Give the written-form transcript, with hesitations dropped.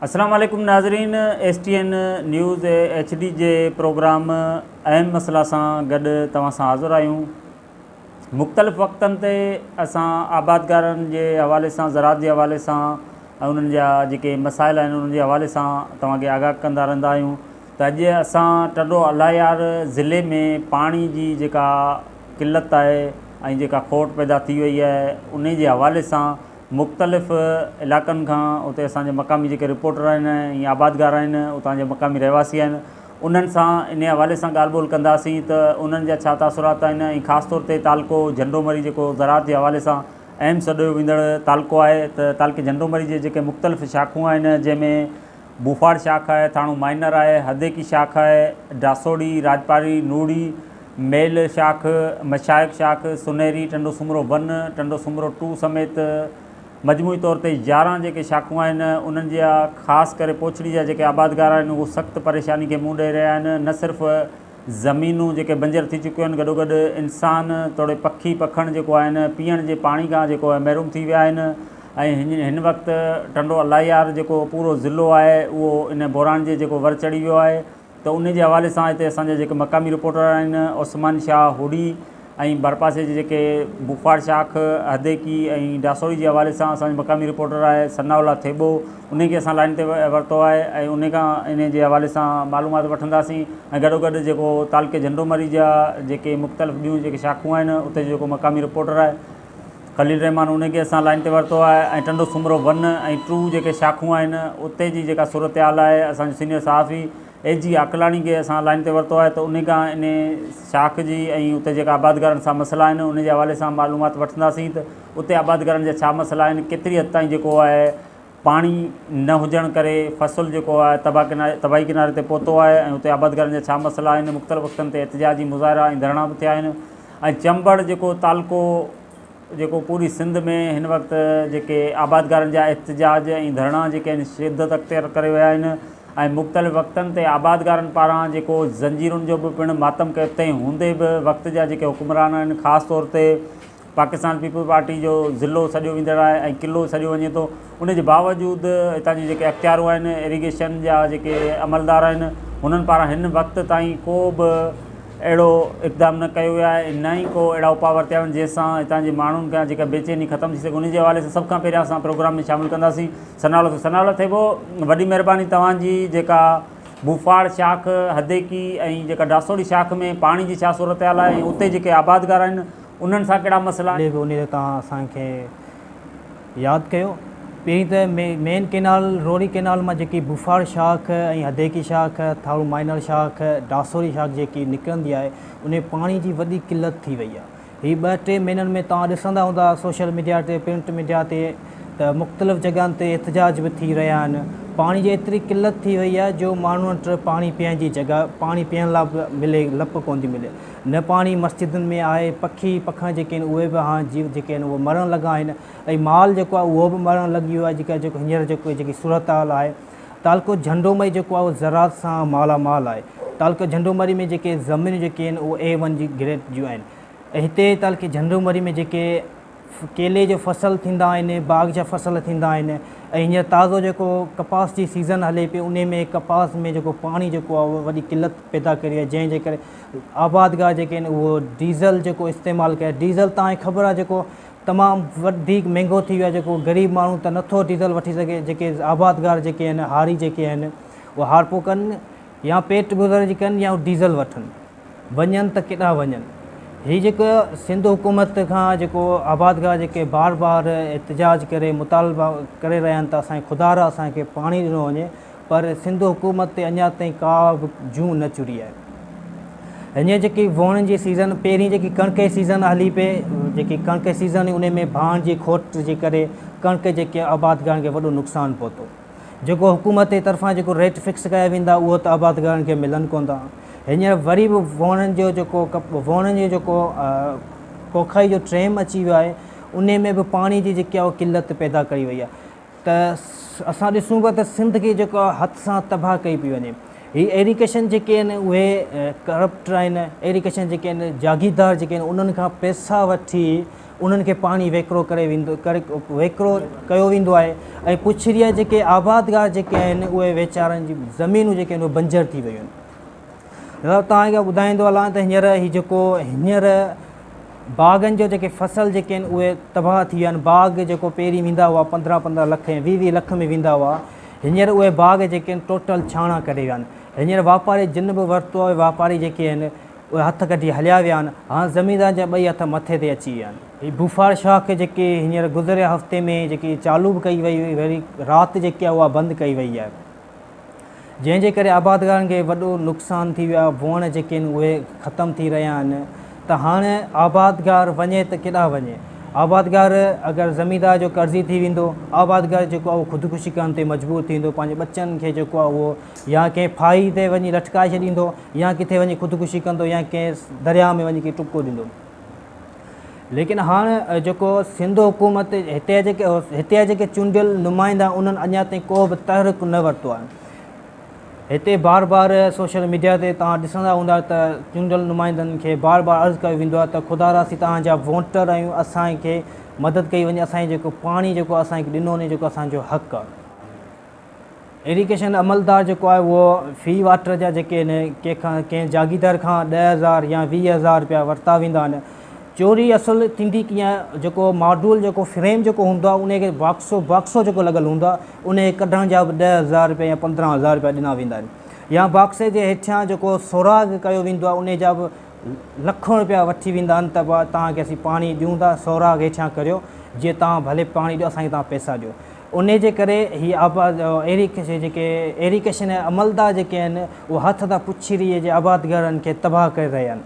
अस्सलाम वालेकुम नाज़रीन, STN न्यूज़ HD जे प्रोग्राम अहम मसला सां गॾु तव्हां सां हाज़िर आहियूं। मुख़्तलिफ़ वक़्तनि ते असां आबादगारनि जे हवाले सां, ज़राअत जे हवाले सां ऐं उन्हनि जा जेके मसाइल आहिनि उन्हनि जे हवाले सां तव्हांखे आगाह कंदा रहंदा आहियूं। त अॼु असां टंडो अलायार ज़िले में पाणी जी जेका किल्लत आहे ऐं जेका खोट पैदा थी वई आहे उन जे हवाले सां मुख़्तलिफ़ इलाइक़नि खां उते असांजे मक़ामी जेके रिपोर्टर आहिनि या आबादगार आहिनि, उतां जे मक़ामी रहवासी आहिनि, उन्हनि सां इन हवाले सां ॻाल्हि ॿोल कंदासीं त उन्हनि जा छा तासुरात आहिनि। ऐं ख़ासि तौर ते तालको झंडोमरी जेको ज़राअत जे हवाले सां अहम सॾियो वेंदड़ तालको आहे, त तालके झंडोमरी जे जेके मुख़्तलिफ़ शाख़ूं आहिनि जंहिंमें बुफाड़ शाख आहे, थाणो माइनर आहे, हदेकी शाख आहे, डासोड़ी, राजपारी, नूड़ी, मेल शाख, मशाइक शाख, सुनहरी, टंडो सुमरो 1, टंडो सुमरो 2 समेत मजमूई तौर ते 11 जेके शाखूं आहिनि उन्हनि जा ख़ासि करे पोछड़ी जा जेके आबादगार आहिनि उहे सख़्तु परेशानी खे मुंहुं ॾेई रहिया आहिनि। न सिर्फ़ु ज़मीनूं जेके बंजर थी चुकियूं आहिनि, गॾोगॾु इंसान थोरे पखी पखण जेको आहिनि पीअण जे पाणी खां जेको आहे महरूम थी विया आहिनि। ऐं हिन वक़्तु टंडो अलायार जेको पूरो ज़िलो आहे उहो इन बहिराण जे जेको वर चढ़ी वियो आहे। त उन जे हवाले सां हिते असांजा जेके मक़ामी रिपोर्टर आहिनि उस्मान शाह हुडी ऐं बरपासे जे जेके बुफाड़ शाख, हदेकी ऐं डासोड़ी जे हवाले सां असांजो मक़ामी रिपोर्टर आहे सनाउल्ला थेबो, उनखे असां लाइन ते वरितो आहे ऐं उन खां इन जे हवाले सां मालूमात वठंदासीं। ऐं गॾोगॾु जेको तालके झंडोमरी जा जेके मुख़्तलिफ़ ॿियूं जेके शाखूं आहिनि उते जेको मक़ामी रिपोर्टर आहे ख़लील रहमान, उनखे असां लाइन ते वरितो आहे। ऐं टंडो सुमरो 1 ऐं 2 जेके शाखूं आहिनि उते जी जेका सूरत हाल आहे असांजो सीनियर सहाफ़ी AG आकलाणी खे असां लाइन ते वरितो आहे, त उन खां इन शाख जी ऐं उते जेका आबादगारनि सां मसइला आहिनि उन जे हवाले सां मालूमात वठंदासीं त उते आबादगारनि जा छा मसइला आहिनि, केतिरी हद ताईं जेको आहे पाणी न हुजण करे फ़सुलु जेको आहे तबाही किनारे ते पहुतो आहे ऐं उते आबादगारनि जा छा मसइला आहिनि। मुख़्तलिफ़ वक़्तनि ते एतिजाजी मुज़ाहिरा ऐं धरणा बि थिया आहिनि। ऐं चंबड़ जेको तालको जेको पूरी सिंध में हिन वक़्तु जेके आबादगारनि जा एतिजाज ऐं धरणा जेके आहिनि शिदत अख़्तियार करे विया आहिनि ऐं मुख़्तलिफ़ वक़्तनि ते आबादगारनि पारां जेको ज़ंजीरुनि जो बि पिणु मातम कयो तंहिं हूंदे बि वक़्त जा जेके हुकुमरान आहिनि, ख़ासि तौर ते पाकिस्तान पीपल पार्टी जो ज़िलो सॼो वेंदड़ आहे ऐं क़िलो सॼो वञे थो, उन जे बावजूदि हितां जी जेके अख़्तियारूं आहिनि, इरीगेशन जा जेके अमलदार आहिनि, हुननि पारां हिन वक़्त ताईं को बि अहिड़ो इक़दाम न कयो वियो आहे, न ई को अहिड़ा उपाउ वरिता आहिनि जंहिंसां हितां जे माण्हुनि खां जेका बेचैनी ख़तमु थी सघे। उन जे हवाले सां सभ खां पहिरियां असां प्रोग्राम में शामिलु कंदासीं सनाउल्ला थेबो। वॾी महिरबानी, तव्हांजी जेका बुफाड़ शाख, हदेकी ऐं जेका डासोड़ी शाख में पाणी जी छा सूरत हाल आहे ऐं उते जेके आबादगार आहिनि उन्हनि सां कहिड़ा मसइला बि उन तव्हां असांखे यादि कयो। पहिरीं त मेन केनाल रोड़ी केनाल मां जेकी बुफाड़ शाख ऐं हदेकी शाख, थाणो माइनर शाख, डासोड़ी शाख जेकी निकिरंदी आहे उन पाणी जी वॾी किल्लत थी वई आहे। हीअ 2-3 महीननि में तव्हां ॾिसंदा हूंदा सोशल मीडिया ते, प्रिंट मीडिया ते, त मुख़्तलिफ़ जॻहियुनि ते एतिजाज बि थी रहिया आहिनि। पाणी जी एतिरी किल्लत थी वई आहे जो माण्हू वटि पाणी पीअण जी जॻह, पाणी पीअण लाइ बि मिले लप कोन थी मिले। न पाणी मस्जिदुनि में आहे, पखी पखण जेके आहिनि उहे बि हाणे जीव जेके आहिनि उहे मरण लॻा आहिनि ऐं माल जेको आहे उहो बि मरण लॻी वियो आहे। जेको हींअर जेकी सूरत हाल आहे, तालको झंडोमरी जेको आहे उहो ज़राअत सां मालामाल आहे। तालको झंडोमरी में जेके ज़मीनूं जेके आहिनि उहे A1 जी ग्रेड जूं आहिनि। ऐं हिते तालके झंडोमरी में जेके केले जो फ़सुलु थींदा आहिनि, बाग़ जा फ़सुल थींदा आहिनि ऐं हींअर ताज़ो जेको कपास जी सीज़न हले पियो उन में कपास में जेको पाणी जेको आहे उहो वॾी किल्लत पैदा करी आहे, जंहिंजे करे आबादगार जेके आहिनि उहो डीज़ल जेको इस्तेमालु कयो। डीज़ल तव्हांखे ख़बर आहे जेको तमामु वधीक महांगो थी वियो आहे, जेको ग़रीब माण्हू त नथो डीज़ल वठी सघे। जेके आबादगार जेके आहिनि, हारी जेके आहिनि, उहे हारपो कनि या पेट गुज़र कनि या डीज़ल वठनि, वञनि त केॾांहुं वञनि। हीअ जेको सिंध हुकूमत खां जेको आबादगार जेके बार बार एतिजाज करे मुतालबा करे रहिया आहिनि त असांखे ख़ुदा असांखे पाणी ॾिनो वञे, पर सिंध हुकूमत ते अञा ताईं का बि जूं न चुरी आहे। हींअर जेकी वोण जी सीज़न, पहिरीं जेकी कणिक जी सीज़न हली पई, जेकी कणिक जी सीज़न उन में भाण जी खोट जे करे कणिक जेके आबादगारनि खे वॾो नुक़सानु पहुतो। जेको हुकूमत जे तरफ़ां जेको रेट फिक्स कया वेंदा उहो त आबादगारनि खे मिलनि कोन था। हींअर वरी बि वोणनि जो जेको कोखाई जो ट्रेम अची वियो आहे, उन में बि पाणी जी जेकी आहे उहा किल्लत पैदा कई वई आहे। त असां ॾिसूं पिया त सिंध खे जेको हथ सां तबाह कई पई वञे। हीअ एरीगेशन जेके आहिनि उहे करप्ट आहिनि। एरीगेशन जेके आहिनि जागीरदार जेके आहिनि उन्हनि खां पैसा वठी उन्हनि खे पाणी वेकिरो वेकिरो कयो वेंदो आहे ऐं पुछरीअ जेके आबादगार जेके आहिनि उहे वीचारनि जी ज़मीनूं जेके आहिनि उहे बंजर थी वियूं आहिनि। तव्हांखे ॿुधाईंदो हलां त हींअर बाग़नि जो जेके फसल जेके आहिनि उहे तबाह थी विया आहिनि। बाग़ जेको पहिरीं वेंदा हुआ 15-15 लख ऐं 20-20 लख में वेंदा हुआ, हींअर उहे बाग़ जेके आहिनि टोटल छाणा करे विया आहिनि। हींअर वापारी जिन बि वरितो आहे वापारी जेके आहिनि उहे हथ कढी हलिया विया आहिनि। हाणे ज़मीनदार जा 2 हथ मथे ते अची विया आहिनि। हीअ बुफ़ार शाख जेके हींअर गुज़िरिया हफ़्ते में जेकी चालू बि कई वई हुई, वरी राति जेकी आहे उहा बंदि कई वई आहे, जंहिंजे करे आबादगारनि खे वॾो नुक़सानु थी वियो आहे। वण जेके आहिनि उहे ख़तमु थी रहिया आहिनि। त हाणे आबादगार वञे त केॾांहुं वञे? आबादगार अगरि ज़मीनदार जो कर्ज़ी थी वेंदो, आबादगार जेको आहे उहो ख़ुदकुशी करण ते मजबूर थींदो, पंहिंजे बच्चनि खे जेको आहे उहो या कंहिं फाही ते वञी लटकाए छॾींदो, या किथे वञी ख़ुदकुशी कंदो, या कंहिं दरिया में वञी कंहिं टुको ॾींदो। लेकिन हाणे जेको सिंध हुकूमत हिते जा जेके चूंडियल नुमाइंदा उन्हनि अञा ताईं को बि तहरीक न वरितो आहे। हिते बार बार सोशल मीडिया ते तव्हां ॾिसंदा हूंदा त चूंडियल नुमाइंदनि खे बार बार अर्ज़ु कयो वेंदो आहे त ख़ुदा रासी तव्हांजा वोटर आहियूं, असांखे मदद कई वञे, असांखे जेको पाणी जेको असांखे ॾिनो वञे जेको असांजो हक़ु आहे। इरीगेशन अमलदार जेको आहे उहो फ़ी वाटर जा जेके आहिनि कंहिं जागीदार खां 10,000 या 20,000 रुपया वरिता वेंदा आहिनि। चोरी असुलु थींदी कीअं, जेको मॉड्यूल जेको फ्रेम जेको हूंदो आहे उनखे बॉक्सो जेको लॻल हूंदो आहे उन कढण जा बि 10,000 रुपया या 15,000 रुपया ॾिना वेंदा आहिनि। या बॉक्से जे हेठियां जेको सोराग कयो वेंदो आहे उन जा बि लखों रुपया वठी वेंदा आहिनि त तव्हांखे असीं पाणी ॾियूं था, सोराग हेठियां करियो, जीअं तव्हां भले पाणी ॾियो, असांखे तव्हां पैसा ॾियो। उन जे करे हीअ इरीगेशन अमलदार जेके आहिनि उहे हथ था पुछरीअ जे आबादगारनि खे तबाह करे रहिया आहिनि।